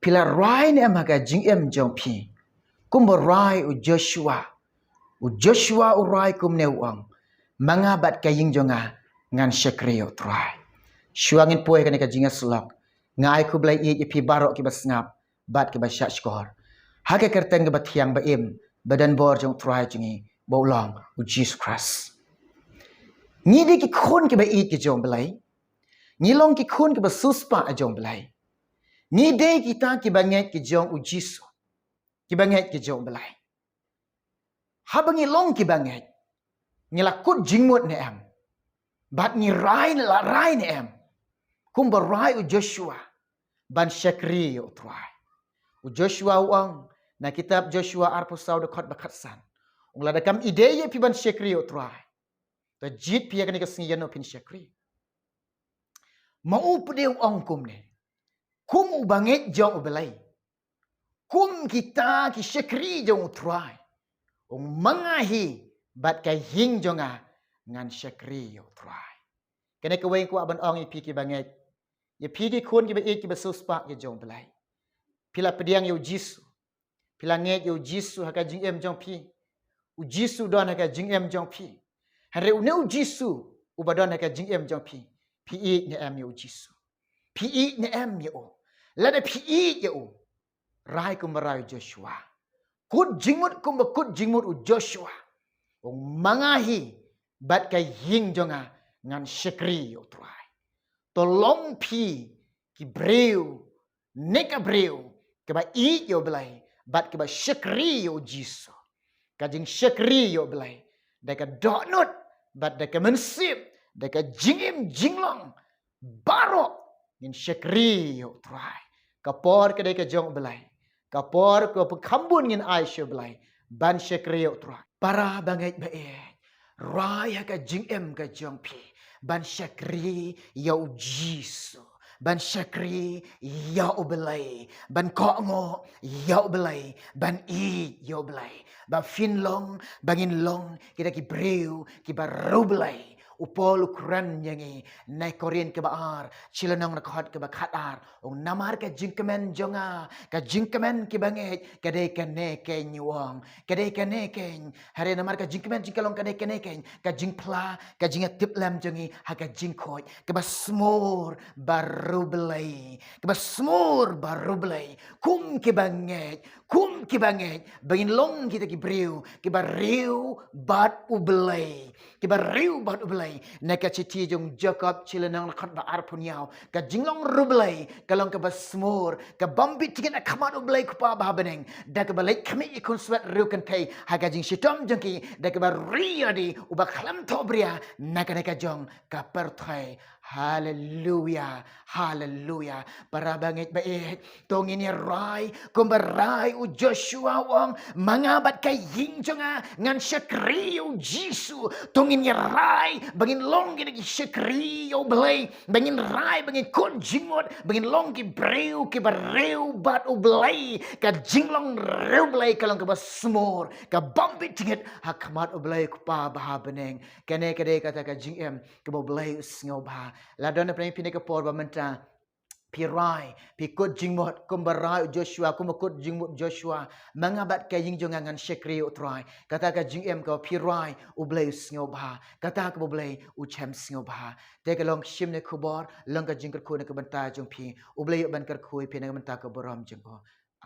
pila rai ne ma ka jing em jong phi kumba rai u Joshua u rai kum ne uang manga bat ka ying jonga ngan shekrio trai shuangin poe ka ne ka jinga slok ngai ku blai e phi barok ki basngap bat ki ba shashkor hake kerteng ga bathiang ba im badan bor jong trai jingi bolong u Jesus Christ ni de ki khon ki ba e ki jong blai ni long ki khon ki ba suspa a jong blai ni de kita ki ba nge ki jong u Jesus ki ba nge ki jong blai habangi long ki ba nge ni la kut jingmut ne em bat ni rai la rai ne em kum ba rai u Joshua ban shakri u trai u Joshua uang na kitab Joshua arpusau de khot bakat san ung la da kam ide ye pi ban shakri u trai ta jit pi ka ni ka singi no pin shakri mau pde uang kum ne kum u banget jong u belai kum kita ki shakri jong u trai ung mangahi bat ka hing jonga ngan shakri u trai kene ka weng ku aban ong i pi ki banget ye pi ki khun ki ba e ki ba suspa ye jong belai pila pediang yo jisu pila nget yo jisu ha ka jing em jong pi u jisu don ha ka jing em jong pi hare u ne u jisu u ba don ha ka jing em jong pi e ne em yo jisu pi e ne em yo la da pi e yo rai kum rai Joshua kut jingmut kum ba kut jingmut u Joshua ong mangahi bat ka hing jonga ngan shakri yo trai tolong pi ki breu neka breu ke ba i yo belai bat ke ba shakri yo jisu ka jing shakri yo belai da ka donut bat da ka mensip da ka jingim jinglong barok ngin shakri yo trai ka por ke da ka jong belai ka por ko khambun ngin ai sho belai ban shakri yo trai para bangai ba e raya ka jing em ka jong pi ban shakri yo jisu ban shakri ya ubelai ban kongo ya ubelai ban i ya ubelai ba finlong bangin long kita ki breu ki barubelai upol ukran yangi nai korean ke baar chilanong na khat ke ba khatar ong namar ka jingkemen jonga ka jingkemen ki banget ka de ka ne ke nyuang ka de ka ne ke hare namar ka jingkemen jingkalong ka de ka ne ke ka jingpla ka jinga tiplam jongi ha ka jingkhoi ke ba smor barubelai ke ba smor barubelai kum ki banget bangin long kita ki breu ki ba reu bat ubelai ki ba reu bat ubelai naka chiti jong Jacob chilanang khat ba arpun yaw ka jinglong rublai kalong ka basmur ka bambi tigen akamat ublai kupa ba beneng da ka balai kami ikun swat rukan tai haga jing shitom jongki da ka ba riadi uba khlam tobria naka jong ka perthai hallelujah hallelujah para bangit baik tong ini rai kumbarai u Joshua wang mangabat kay hing jonga ngan shakri u jisu tong ini rai bangin long gi shakri u blai bangin rai bangin kon jingmot bangin long gi breu ki bareu bat u blai ka jinglong reu blai kalong ka basmor ka bambi tinget hakmat u blai ku pa ba beneng kene kade kata ka jingem ka blai sngo ba la dona prang pine ka por ba menta pirai pikut jingmot kumbarai Joshua kumakut jingmot Joshua mangabat ka ying jonga ngan shakri u trai kata ka jingem ka pirai u blai sngo ba kata ka blai u chem sngo ba te ka long shim ne khubor long ka jingkar khu ne ka banta jong pi u blai ban kar khui pe ne ka banta ka boram jong